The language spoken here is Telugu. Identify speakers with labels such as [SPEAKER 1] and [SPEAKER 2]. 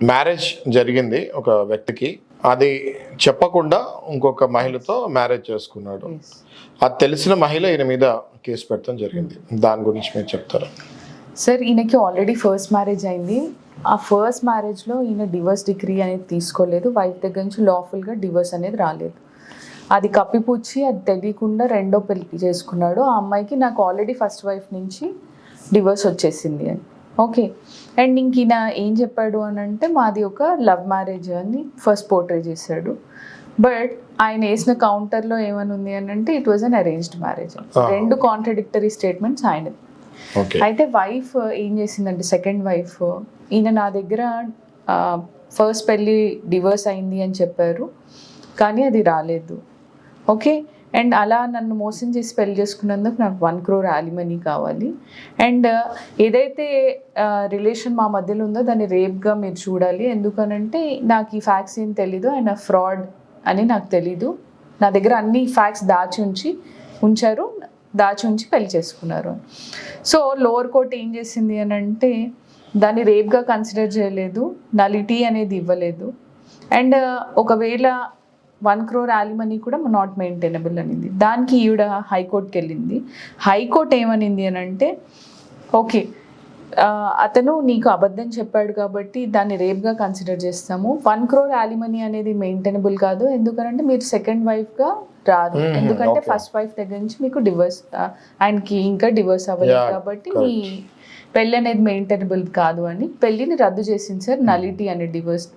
[SPEAKER 1] మ్యారేజ్ జరిగింది ఒక వ్యక్తికి. అది చెప్పకుండా ఇంకొక మహిళతో మ్యారేజ్ చేసుకున్నాడు. అది తెలిసిన మహిళ ఈయన మీద కేసు పెట్టడం జరిగింది. దాని గురించి మీరు చెప్తారా?
[SPEAKER 2] సార్, ఈయనకి ఆల్రెడీ ఫస్ట్ మ్యారేజ్ అయింది. ఆ ఫస్ట్ మ్యారేజ్లో ఈయన డివోర్స్ డిగ్రీ అనేది తీసుకోలేదు. వైఫ్ దగ్గర నుంచి లాఫుల్గా డివోర్స్ అనేది రాలేదు. అది కప్పిపుచ్చి అది తెలియకుండా రెండో పెళ్లి చేసుకున్నాడు. ఆ అమ్మాయికి నాకు ఆల్రెడీ ఫస్ట్ వైఫ్ నుంచి డివోర్స్ వచ్చేసింది అని. ఓకే. అండ్ ఇంక ఈయన ఏం చెప్పాడు అని అంటే మాది ఒక లవ్ మ్యారేజ్ అని ఫస్ట్ పోర్ట్రే చేశాడు. బట్ ఆయన వేసిన కౌంటర్లో ఏమని ఉంది అని అంటే it was an arranged marriage. రెండు కాంట్రడిక్టరీ స్టేట్మెంట్స్ ఆయనది. అయితే వైఫ్ ఏం చేసిందంటే సెకండ్ వైఫ్, ఈయన నా దగ్గర ఫస్ట్ పెళ్ళి డివోర్స్ అయింది అని చెప్పారు, కానీ అది రాలేదు. ఓకే. అండ్ అలా నన్ను మోసం చేసి పెళ్లి చేసుకున్నందుకు నాకు 1 crore alimony కావాలి. అండ్ ఏదైతే రిలేషన్ మా మధ్యలో ఉందో దాన్ని రేప్గా మీరు చూడాలి. ఎందుకనంటే నాకు ఈ ఫ్యాక్ట్స్ ఏం తెలీదు, ఆయన ఫ్రాడ్ అని నాకు తెలీదు. నా దగ్గర అన్ని ఫ్యాక్ట్స్ దాచి ఉంచి పెళ్లి చేసుకున్నారు. సో లోవర్ కోర్ట్ ఏం చేసింది అని అంటే దాన్ని రేప్గా కన్సిడర్ చేయలేదు, నలిటీ అనేది ఇవ్వలేదు. అండ్ ఒకవేళ 1 crore alimony కూడా నాట్ మెయింటైనబుల్ అనింది. దానికి ఈవిడ హైకోర్టుకి వెళ్ళింది. హైకోర్టు ఏమనింది అని అంటే ఓకే, అతను నీకు అబద్ధం చెప్పాడు కాబట్టి దాన్ని రేప్గా కన్సిడర్ చేస్తాము. 1 crore alimony అనేది మెయింటైనబుల్ కాదు, ఎందుకంటే మీరు సెకండ్ వైఫ్గా రాదు. ఎందుకంటే ఫస్ట్ వైఫ్ దగ్గర నుంచి మీకు డివోర్స్, ఆయనకి ఇంకా డివోర్స్ అవ్వలేదు కాబట్టి మీ పెళ్ళి అనేది మెయింటైనబుల్ కాదు అని పెళ్ళిని రద్దు చేసింది సార్. నలిటీ అనే డివోర్స్